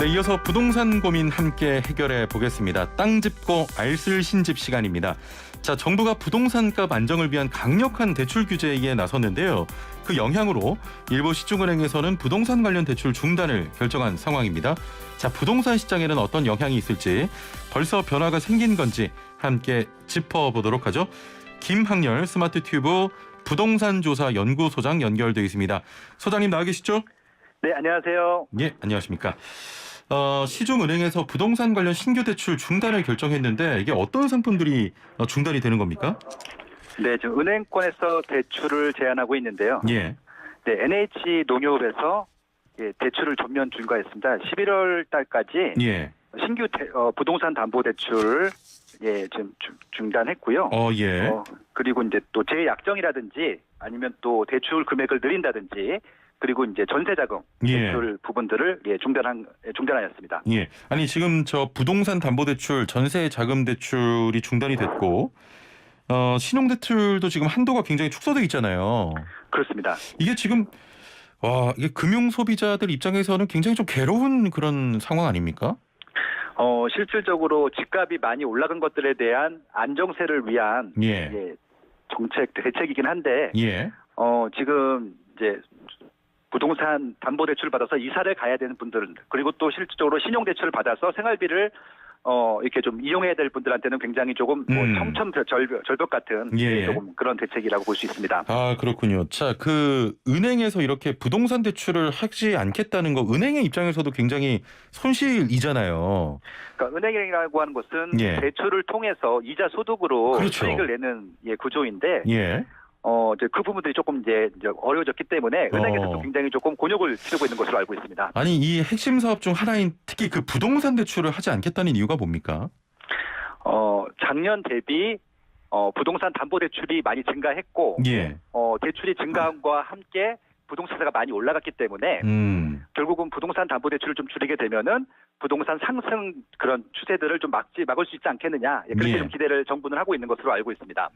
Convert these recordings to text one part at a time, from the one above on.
네, 이어서 부동산 고민 함께 해결해 보겠습니다. 땅 짚고 알쓸 신집 시간입니다. 자, 정부가 부동산값 안정을 위한 강력한 대출 규제에 나섰는데요. 그 영향으로 일부 시중은행에서는 부동산 관련 대출 중단을 결정한 상황입니다. 자, 부동산 시장에는 어떤 영향이 있을지, 벌써 변화가 생긴 건지 함께 짚어보도록 하죠. 김학렬 스마트튜브 부동산 조사 연구소장 연결돼 있습니다. 소장님 나와 계시죠? 네, 안녕하세요. 예, 안녕하십니까. 시중은행에서 부동산 관련 신규 대출 중단을 결정했는데 이게 어떤 상품들이 중단이 되는 겁니까? 네, 지금 은행권에서 대출을 제한하고 있는데요. 예. 네, NH농협에서 대출을 전면 중과했습니다. 11월 달까지 예. 신규 부동산 담보 대출을 지금 중단했고요. 예. 그리고 이제 또 재약정이라든지 아니면 또 대출 금액을 늘린다든지 그리고 이제 전세자금 대출 부분들을 중단하였습니다. 예. 아니 지금 저 부동산 담보대출, 전세자금대출이 중단이 됐고 신용대출도 지금 한도가 굉장히 축소돼 있잖아요. 그렇습니다. 이게 지금 이게 금융 소비자들 입장에서는 굉장히 좀 괴로운 그런 상황 아닙니까? 실질적으로 집값이 많이 올라간 것들에 대한 안정세를 위한 정책 대책이긴 한데 지금 이제 부동산 담보대출을 받아서 이사를 가야 되는 분들 그리고 또 실질적으로 신용대출을 받아서 생활비를 이렇게 좀 이용해야 될 분들한테는 굉장히 조금 절벽 같은 조금 그런 대책이라고 볼 수 있습니다. 아, 그렇군요. 자, 그 은행에서 이렇게 부동산 대출을 하지 않겠다는 거 은행의 입장에서도 굉장히 손실이잖아요. 그러니까 은행이라고 하는 것은 대출을 통해서 이자 소득으로 수익을 내는 구조인데 이제 그 부분들이 조금 이제 어려워졌기 때문에 은행에서도 굉장히 조금 곤욕을 치르고 있는 것으로 알고 있습니다. 아니, 이 핵심 사업 중 하나인 특히 그 부동산 대출을 하지 않겠다는 이유가 뭡니까? 작년 대비 부동산 담보 대출이 많이 증가했고 대출이 증가함과 함께 부동산세가 많이 올라갔기 때문에 결국은 부동산 담보 대출을 좀 줄이게 되면은 부동산 상승 그런 추세들을 좀 막을 수 있지 않겠느냐 그렇게 좀 기대를 정부는 하고 있는 것으로 알고 있습니다.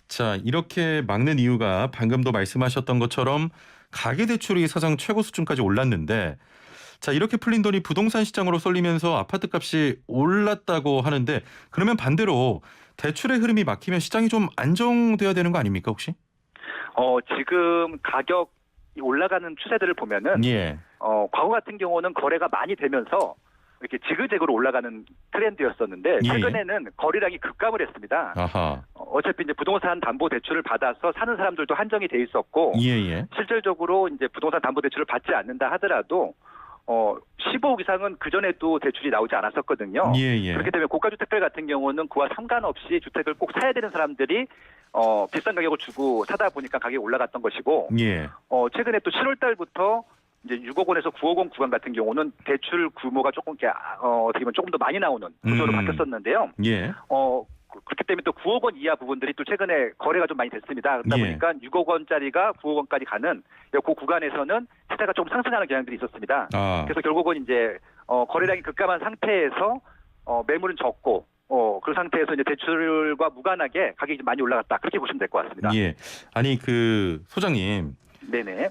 자, 이렇게 막는 이유가 방금도 말씀하셨던 것처럼 가계대출이 사상 최고 수준까지 올랐는데 자, 이렇게 풀린 돈이 부동산 시장으로 쏠리면서 아파트 값이 올랐다고 하는데 그러면 반대로 대출의 흐름이 막히면 시장이 좀 안정돼야 되는 거 아닙니까 혹시? 지금 가격이 올라가는 추세들을 보면은 과거 같은 경우는 거래가 많이 되면서 이렇게 지그재그로 올라가는 트렌드였었는데 최근에는 거래량이 급감을 했습니다. 어차피 이제 부동산 담보 대출을 받아서 사는 사람들도 한정이 돼 있었고 실질적으로 이제 부동산 담보 대출을 받지 않는다 하더라도 15억 이상은 그 전에도 대출이 나오지 않았었거든요. 그렇기 때문에 고가주택들 같은 경우는 그와 상관없이 주택을 꼭 사야 되는 사람들이 비싼 가격을 주고 사다 보니까 가격이 올라갔던 것이고 최근에 또 7월 달부터 이제 6억 원에서 9억 원 구간 같은 경우는 대출 규모가 조금 어떻게 보면 조금 더 많이 나오는 구조로 바뀌었었는데요. 그렇기 때문에 또 9억 원 이하 부분들이 또 최근에 거래가 좀 많이 됐습니다. 그러다 보니까 6억 원짜리가 9억 원까지 가는 그 구간에서는 시세가 좀 상승하는 경향들이 있었습니다. 그래서 결국은 이제 거래량이 급감한 상태에서 매물은 적고 그 상태에서 이제 대출과 무관하게 가격이 많이 올라갔다. 그렇게 보시면 될 것 같습니다. 아니 그 소장님. 네네.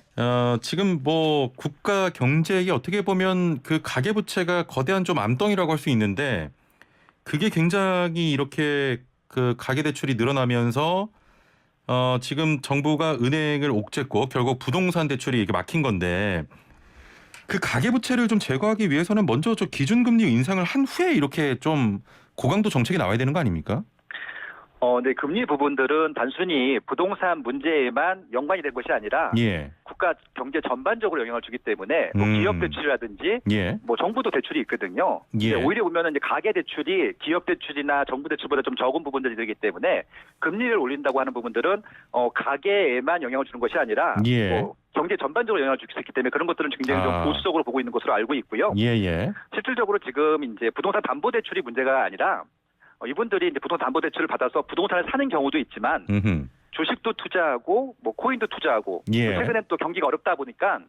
지금 뭐 국가 경제에 어떻게 보면 그 가계부채가 거대한 좀 암덩이라고 할 수 있는데 그게 굉장히 이렇게 그 가계대출이 늘어나면서 지금 정부가 은행을 옥죄고 결국 부동산 대출이 이렇게 막힌 건데 그 가계부채를 좀 제거하기 위해서는 먼저 저 기준금리 인상을 한 후에 이렇게 좀 고강도 정책이 나와야 되는 거 아닙니까? 네, 금리 부분들은 단순히 부동산 문제에만 연관이 된 것이 아니라 국가 경제 전반적으로 영향을 주기 때문에 뭐 기업 대출이라든지 뭐 정부도 대출이 있거든요. 오히려 보면은 이제 가계 대출이 기업 대출이나 정부 대출보다 좀 적은 부분들이 되기 때문에 금리를 올린다고 하는 부분들은 가계에만 영향을 주는 것이 아니라 뭐 경제 전반적으로 영향을 줄 수 있기 때문에 그런 것들은 굉장히 좀 보수적으로 보고 있는 것으로 알고 있고요. 실질적으로 지금 이제 부동산 담보 대출이 문제가 아니라 이분들이 이제 부동산 담보 대출을 받아서 부동산을 사는 경우도 있지만 주식도 투자하고 뭐 코인도 투자하고 최근엔 또 경기가 어렵다 보니까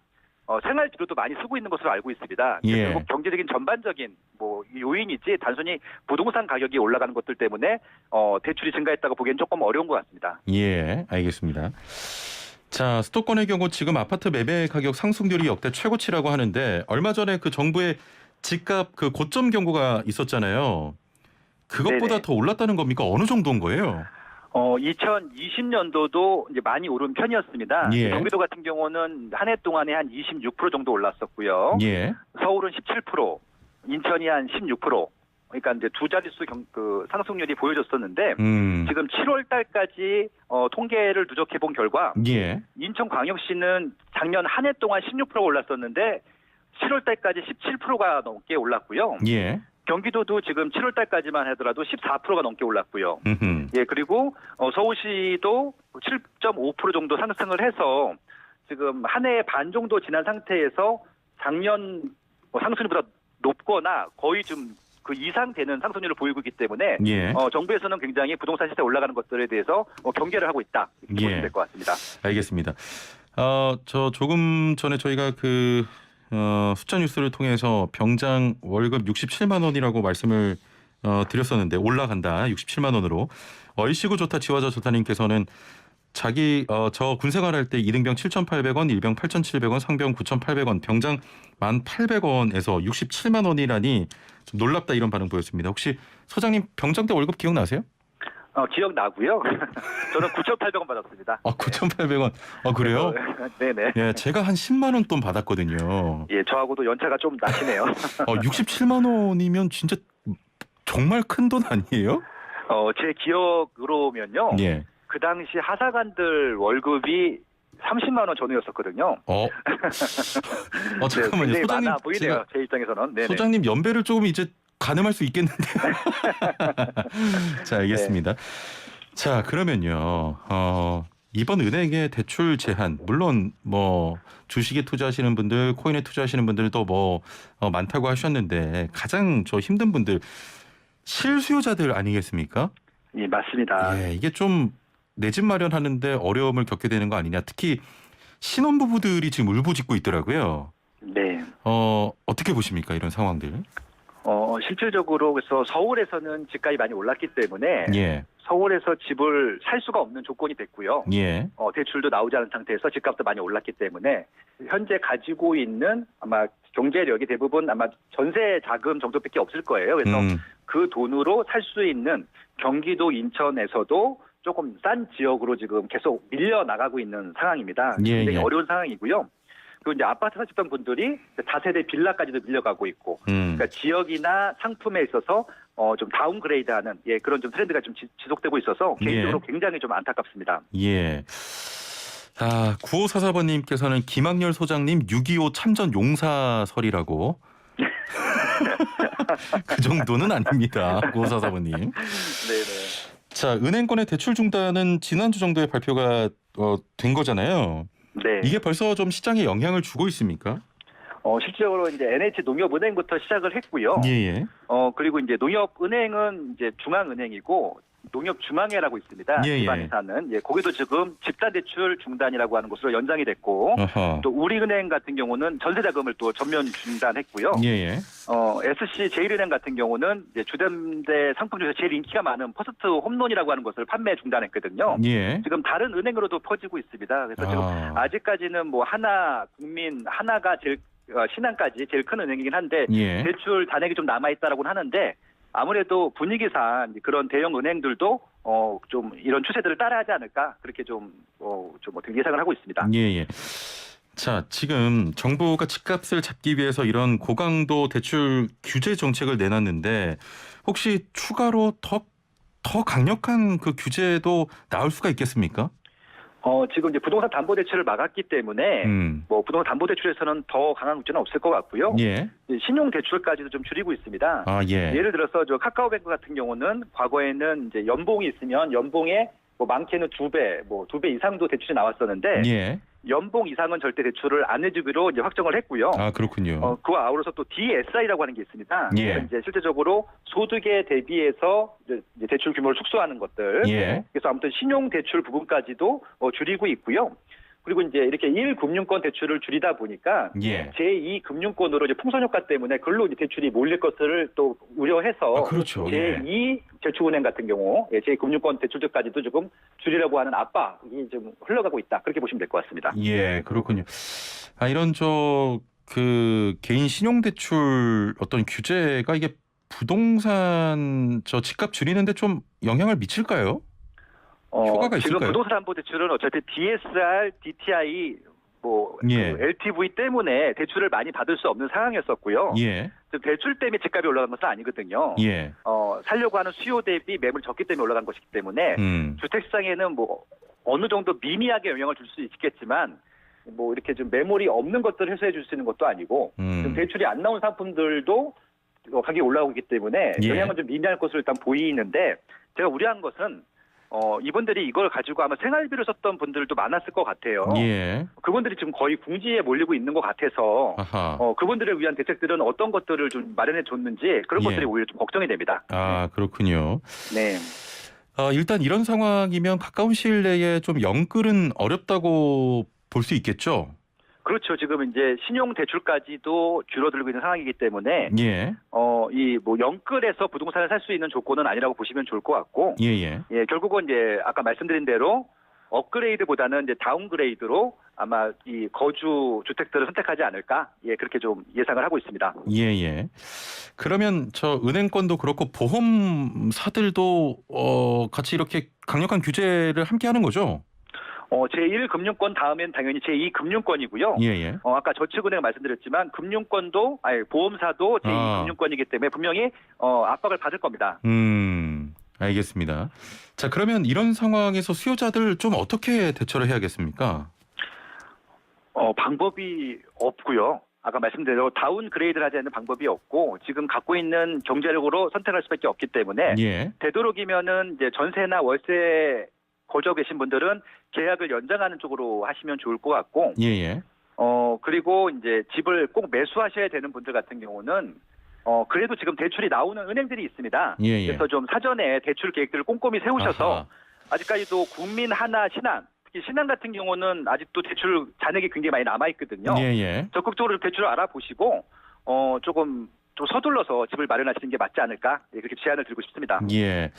생활비로도 많이 쓰고 있는 것으로 알고 있습니다. 결국 경제적인 전반적인 뭐 요인이지 단순히 부동산 가격이 올라가는 것들 때문에 대출이 증가했다고 보기엔 조금 어려운 것 같습니다. 알겠습니다. 자, 수도권의 경우 지금 아파트 매매 가격 상승률이 역대 최고치라고 하는데 얼마 전에 그 정부의 집값 그 고점 경고가 있었잖아요. 그것보다 네네. 더 올랐다는 겁니까? 어느 정도인 거예요? 2020년도도 이제 많이 오른 편이었습니다. 예. 경기도 같은 경우는 한 해 동안에 한 26% 정도 올랐었고요. 예. 서울은 17%, 인천이 한 16%. 그러니까 이제 두 자릿수 상승률이 보여졌었는데 지금 7월 달까지 통계를 누적해 본 결과 예. 인천광역시는 작년 한 해 동안 16% 올랐었는데 7월 달까지 17%가 넘게 올랐고요. 예. 경기도도 지금 7월 달까지만 하더라도 14%가 넘게 올랐고요. 예, 그리고 서울시도 7.5% 정도 상승을 해서 지금 한 해 반 정도 지난 상태에서 작년 상승률보다 높거나 거의 좀 그 이상 되는 상승률을 보이고 있기 때문에 예. 정부에서는 굉장히 부동산 시세 올라가는 것들에 대해서 경계를 하고 있다. 이렇게 보시면 될 것 같습니다. 알겠습니다. 저 조금 전에 저희가 숫자 뉴스를 통해서 병장 월급 67만 원이라고 말씀을 드렸었는데 올라간다 67만 원으로. 얼씨구 좋다 지화자 좋다님께서는 자기 저 군생활할 때 2등병 7,800원, 1병 8,700원, 상병 9,800원, 병장 1,800원에서 67만 원이라니 좀 놀랍다 이런 반응 보였습니다. 혹시 소장님 병장 때 월급 기억나세요? 기억나고요. 저는 9,800원 받았습니다. 9,800원. 그래요? 네네. 예, 제가 한 10만 원 돈 받았거든요. 예, 저하고도 연차가 좀 나시네요. 67만 원이면 진짜 정말 큰 돈 아니에요? 제 기억으로면요. 예. 그 당시 하사관들 월급이 30만 원 전후였었거든요. 잠깐만요. 네, 소장님 많아 보이네요. 제 입장에서는. 네네. 소장님 연배를 조금 이제 가늠할 수 있겠는데요. 자, 알겠습니다. 네. 자, 그러면요. 이번 은행의 대출 제한 물론 뭐 주식에 투자하시는 분들, 코인에 투자하시는 분들도 많다고 하셨는데 가장 힘든 분들 실수요자들 아니겠습니까? 예, 맞습니다. 예, 이게 좀 내 집 마련하는데 어려움을 겪게 되는 거 아니냐. 특히 신혼부부들이 지금 울부짖고 있더라고요. 네. 어떻게 보십니까 이런 상황들? 실질적으로 그래서 서울에서는 집값이 많이 올랐기 때문에 예. 서울에서 집을 살 수가 없는 조건이 됐고요. 예. 대출도 나오지 않은 상태에서 집값도 많이 올랐기 때문에 현재 가지고 있는 아마 경제력이 대부분 아마 전세 자금 정도밖에 없을 거예요. 그래서 그 돈으로 살 수 있는 경기도 인천에서도 조금 싼 지역으로 지금 계속 밀려 나가고 있는 상황입니다. 굉장히 어려운 상황이고요. 그리고 이제 아파트 사셨던 분들이 다세대 빌라까지도 밀려가고 있고, 그러니까 지역이나 상품에 있어서 좀 다운그레이드하는 그런 좀 트렌드가 좀 지속되고 있어서 개인적으로 굉장히 좀 안타깝습니다. 예. 9544번님께서는 김학렬 소장님 6.25 참전 용사설이라고. 그 정도는 아닙니다. 9544번님. 네네. 자, 은행권의 대출 중단은 지난주 정도에 발표가 된 거잖아요. 네. 이게 벌써 좀 시장에 영향을 주고 있습니까? 실질적으로 이제 NH농협은행부터 시작을 했고요. 예. 그리고 이제 농협은행은 이제 중앙은행이고 농협중앙회라고 있습니다. 기반에 사는. 거기도 지금 집단대출 중단이라고 하는 것으로 연장이 됐고, 또 우리은행 같은 경우는 전세자금을 또 전면 중단했고요. SC제일은행 같은 경우는 이제 주담대 상품 중에서 제일 인기가 많은 퍼스트 홈론이라고 하는 것을 판매 중단했거든요. 지금 다른 은행으로도 퍼지고 있습니다. 그래서 지금 아직까지는 뭐 하나국민, 하나가 제일 신한까지 제일 큰 은행이긴 한데 대출 잔액이 좀 남아 있다라고는 하는데. 아무래도 분위기상 그런 대형 은행들도 좀 이런 추세들을 따라하지 않을까 그렇게 좀 어떻게 예상을 하고 있습니다. 예. 자, 지금 정부가 집값을 잡기 위해서 이런 고강도 대출 규제 정책을 내놨는데 혹시 추가로 더 강력한 그 규제도 나올 수가 있겠습니까? 지금 이제 부동산 담보 대출을 막았기 때문에 뭐 부동산 담보 대출에서는 더 강한 규제는 없을 것 같고요. 신용 대출까지도 좀 줄이고 있습니다. 예를 들어서 저 카카오뱅크 같은 경우는 과거에는 이제 연봉이 있으면 연봉에 뭐 많게는 2배, 뭐 2배 이상도 대출이 나왔었는데 연봉 이상은 절대 대출을 안 해주기로 이제 확정을 했고요. 그렇군요. 그와 아우러서 또 DSI라고 하는 게 있습니다. 이제 실제적으로 소득에 대비해서 이제 대출 규모를 축소하는 것들. 그래서 아무튼 신용 대출 부분까지도 줄이고 있고요. 그리고 이제 이렇게 1금융권 대출을 줄이다 보니까 예. 제2금융권으로 이제 풍선 효과 때문에 글로 이제 대출이 몰릴 것을 또 우려해서 그렇죠. 제2 저축은행 같은 경우 제2금융권 대출들까지도 조금 줄이려고 하는 압박이 좀 흘러가고 있다. 그렇게 보시면 될 것 같습니다. 예, 그렇군요. 이런 개인 신용대출 어떤 규제가 이게 부동산 집값 줄이는데 좀 영향을 미칠까요? 효과가 지금 있을까요? 부동산담보대출은 어차피 DSR, DTI, 예. 그 LTV 때문에 대출을 많이 받을 수 없는 상황이었었고요. 예. 대출 때문에 집값이 올라간 것은 아니거든요. 예. 살려고 하는 수요 대비 매물 적기 때문에 올라간 것이기 때문에 주택시장에는 어느 정도 미미하게 영향을 줄 수 있겠지만 이렇게 좀 매물이 없는 것들을 해소해 줄 수 있는 것도 아니고 지금 대출이 안 나온 상품들도 가격이 올라오고 있기 때문에 예. 영향은 좀 미미할 것으로 일단 보이는데 제가 우려한 것은 이분들이 이걸 가지고 아마 생활비를 썼던 분들도 많았을 것 같아요. 예. 그분들이 지금 거의 궁지에 몰리고 있는 것 같아서 그분들을 위한 대책들은 어떤 것들을 좀 마련해 줬는지 그런 예. 것들이 오히려 좀 걱정이 됩니다. 그렇군요. 네. 일단 이런 상황이면 가까운 시일 내에 좀 영끌은 어렵다고 볼 수 있겠죠? 그렇죠. 지금 이제 신용 대출까지도 줄어들고 있는 상황이기 때문에 예. 이 영끌에서 부동산을 살 수 있는 조건은 아니라고 보시면 좋을 것 같고 예. 결국은 이제 아까 말씀드린 대로 업그레이드보다는 이제 다운그레이드로 아마 이 거주 주택들을 선택하지 않을까 그렇게 좀 예상을 하고 있습니다. 예. 그러면 은행권도 그렇고 보험사들도 같이 이렇게 강력한 규제를 함께 하는 거죠? 제1금융권 다음엔 당연히 제2금융권이고요. 예. 아까 저축은행 말씀드렸지만 보험사도 제2금융권이기 때문에 분명히 압박을 받을 겁니다. 알겠습니다. 자, 그러면 이런 상황에서 수요자들 좀 어떻게 대처를 해야겠습니까? 방법이 없고요. 아까 말씀드린 대로 다운그레이드를 하지 않는 방법이 없고 지금 갖고 있는 경제력으로 선택할 수밖에 없기 때문에 되도록이면은 이제 전세나 월세 거주하고 계신 분들은 계약을 연장하는 쪽으로 하시면 좋을 것 같고 예. 그리고 이제 집을 꼭 매수하셔야 되는 분들 같은 경우는 그래도 지금 대출이 나오는 은행들이 있습니다. 예. 그래서 좀 사전에 대출 계획들을 꼼꼼히 세우셔서 아직까지도 국민 하나 신한 특히 신한 같은 경우는 아직도 대출 잔액이 굉장히 많이 남아 있거든요. 예. 적극적으로 대출을 알아보시고 조금 좀 서둘러서 집을 마련하시는 게 맞지 않을까 그렇게 제안을 드리고 싶습니다. 예.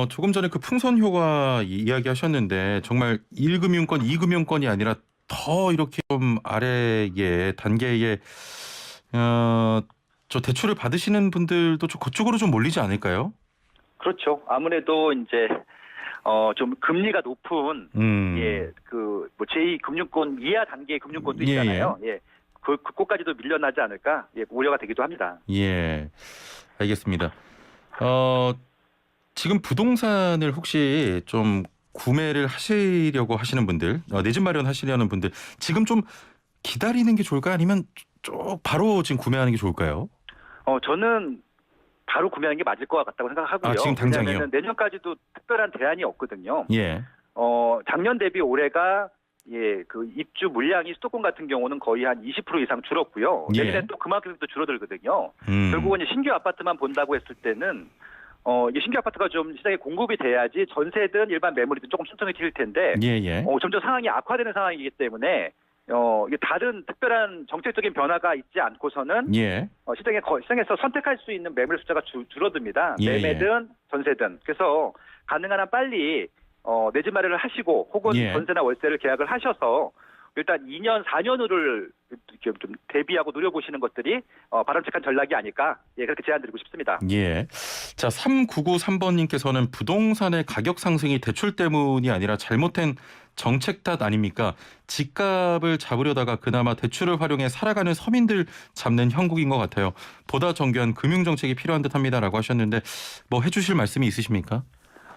조금 전에 그 풍선 효과 이야기하셨는데 정말 1금융권, 2금융권이 아니라 더 이렇게 좀 아래의 단계의 대출을 받으시는 분들도 그쪽으로 좀 몰리지 않을까요? 그렇죠. 아무래도 이제 좀 금리가 높은 제2금융권 이하 단계의 금융권도 있잖아요. 그곳까지도 밀려나지 않을까 우려가 되기도 합니다. 예, 알겠습니다. 지금 부동산을 혹시 좀 구매를 하시려고 하시는 분들, 내 집 마련하시려는 분들 지금 좀 기다리는 게 좋을까요? 아니면 바로 지금 구매하는 게 좋을까요? 저는 바로 구매하는 게 맞을 것 같다고 생각하고요. 지금 당장이요? 왜냐하면 내년까지도 특별한 대안이 없거든요. 예. 작년 대비 올해가 그 입주 물량이 수도권 같은 경우는 거의 한 20% 이상 줄었고요. 내년에 또 그만큼 또 줄어들거든요. 결국은 신규 아파트만 본다고 했을 때는 이 신규 아파트가 좀 시장에 공급이 돼야지 전세든 일반 매물이든 조금 순통이 튈 텐데 점점 상황이 악화되는 상황이기 때문에 이게 다른 특별한 정책적인 변화가 있지 않고서는 시장에서 선택할 수 있는 매물 숫자가 줄어듭니다. 매매든 전세든. 그래서 가능한 한 빨리 내 집 마련을 하시고 혹은 전세나 월세를 계약을 하셔서 일단 2년, 4년을 이렇게 좀 대비하고 누려보시는 것들이 바람직한 전략이 아닐까 그렇게 제안드리고 싶습니다. 예. 자, 3993번님께서는 부동산의 가격 상승이 대출 때문이 아니라 잘못된 정책 탓 아닙니까? 집값을 잡으려다가 그나마 대출을 활용해 살아가는 서민들 잡는 형국인 것 같아요. 보다 정교한 금융정책이 필요한 듯합니다라고 하셨는데 해주실 말씀이 있으십니까?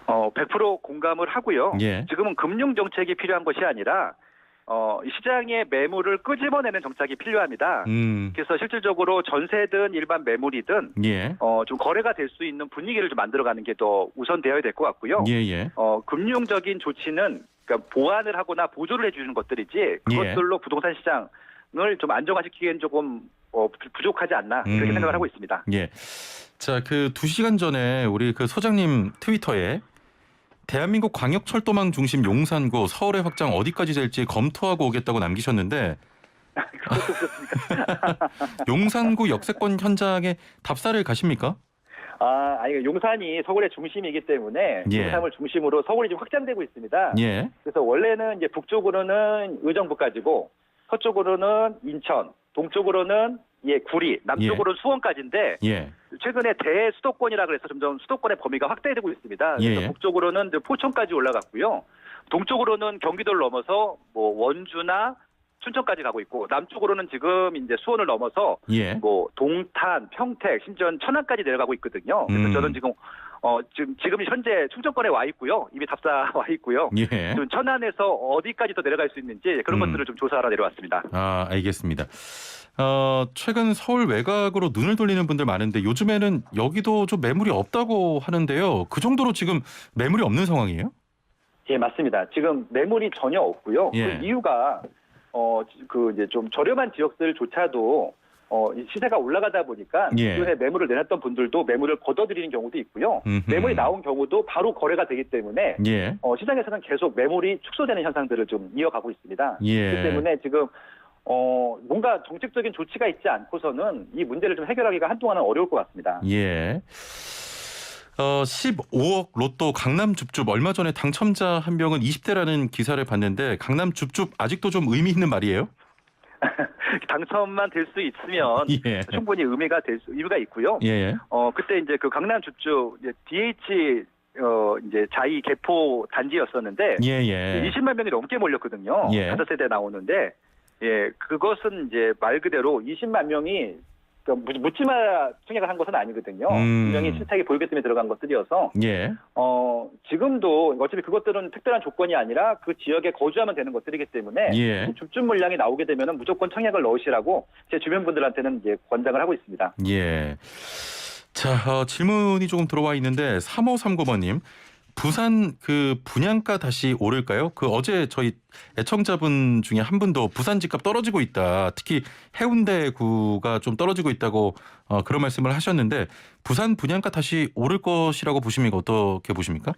100% 공감을 하고요. 지금은 금융정책이 필요한 것이 아니라 시장의 매물을 끄집어내는 정책이 필요합니다. 그래서 실질적으로 전세든 일반 매물이든 좀 거래가 될 수 있는 분위기를 좀 만들어가는 게 더 우선되어야 될 것 같고요. 금융적인 조치는 그러니까 보완을 하거나 보조를 해주는 것들이지 그것들로 부동산 시장을 좀 안정화시키기엔 조금 부족하지 않나 그렇게 생각을 하고 있습니다. 자, 그 2시간 전에 우리 그 소장님 트위터에 대한민국 광역철도망 중심 용산구 서울의 확장 어디까지 될지 검토하고 오겠다고 남기셨는데 그것도 그렇습니까? 용산구 역세권 현장에 답사를 가십니까? 아니 용산이 서울의 중심이기 때문에 예. 용산을 중심으로 서울이 지금 확장되고 있습니다. 예. 그래서 원래는 이제 북쪽으로는 의정부까지고 서쪽으로는 인천, 동쪽으로는 구리, 남쪽으로는 수원까지인데 예. 최근에 대수도권이라 그래서 점점 수도권의 범위가 확대되고 있습니다. 그래서 예. 북쪽으로는 이제 포천까지 올라갔고요. 동쪽으로는 경기도를 넘어서 뭐 원주나 춘천까지 가고 있고 남쪽으로는 지금 이제 수원을 넘어서 예. 뭐 동탄, 평택, 심지어 천안까지 내려가고 있거든요. 그래서 저는 지금 지금 현재 충청권에 와 있고요. 이미 답사 와 있고요. 예. 지금 천안에서 어디까지 더 내려갈 수 있는지 그런 것들을 좀 조사하러 내려왔습니다. 알겠습니다. 최근 서울 외곽으로 눈을 돌리는 분들 많은데 요즘에는 여기도 좀 매물이 없다고 하는데요. 그 정도로 지금 매물이 없는 상황이에요? 예, 맞습니다. 지금 매물이 전혀 없고요. 예. 그 이유가 이제 좀 저렴한 지역들조차도 이 시세가 올라가다 보니까 예. 기존에 매물을 내놨던 분들도 매물을 걷어들이는 경우도 있고요. 매물이 나온 경우도 바로 거래가 되기 때문에 예. 시장에서는 계속 매물이 축소되는 현상들을 좀 이어가고 있습니다. 예. 그렇기 때문에 지금 뭔가 정책적인 조치가 있지 않고서는 이 문제를 좀 해결하기가 한동안은 어려울 것 같습니다. 예. 15억 로또 강남 줍줍 얼마 전에 당첨자 한 명은 20대라는 기사를 봤는데 강남 줍줍 아직도 좀 의미 있는 말이에요? 당첨만 될 수 있으면 예. 충분히 의미가 있고요. 예. 그때 이제 그 강남 줍줍 DH 이제 자이 개포 단지였었는데 예. 20만 명이 넘게 몰렸거든요. 예. 5세대 나오는데 그것은 이제 말 그대로 20만 명이 묻지마 청약을 한 것은 아니거든요. 분명히 실태에 보이기 때문에 들어간 것들이어서 예. 지금도 어차피 그것들은 특별한 조건이 아니라 그 지역에 거주하면 되는 것들이기 때문에 예. 줍줍 물량이 나오게 되면 무조건 청약을 넣으시라고 제 주변 분들한테는 이제 권장을 하고 있습니다. 예. 자, 질문이 조금 들어와 있는데 3539번님. 부산 그 분양가 다시 오를까요? 그 어제 저희 애청자분 중에 한 분도 부산 집값 떨어지고 있다. 특히 해운대구가 좀 떨어지고 있다고 그런 말씀을 하셨는데 부산 분양가 다시 오를 것이라고 보십니까? 어떻게 보십니까?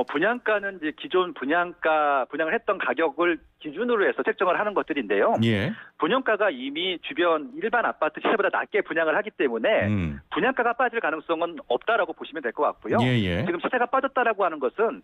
분양가는 이제 기존 분양을 했던 가격을 기준으로 해서 책정을 하는 것들인데요. 예. 분양가가 이미 주변 일반 아파트 시세보다 낮게 분양을 하기 때문에 분양가가 빠질 가능성은 없다라고 보시면 될 것 같고요. 예. 지금 시세가 빠졌다라고 하는 것은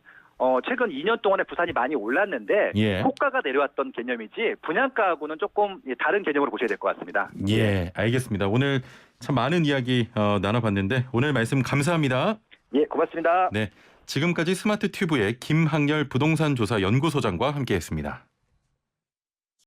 최근 2년 동안에 부산이 많이 올랐는데 예. 호가가 내려왔던 개념이지 분양가하고는 조금 다른 개념으로 보셔야 될 것 같습니다. 예, 알겠습니다. 오늘 참 많은 이야기 나눠봤는데 오늘 말씀 감사합니다. 예, 고맙습니다. 네. 지금까지 스마트 튜브의 김학열 부동산 조사 연구소장과 함께했습니다.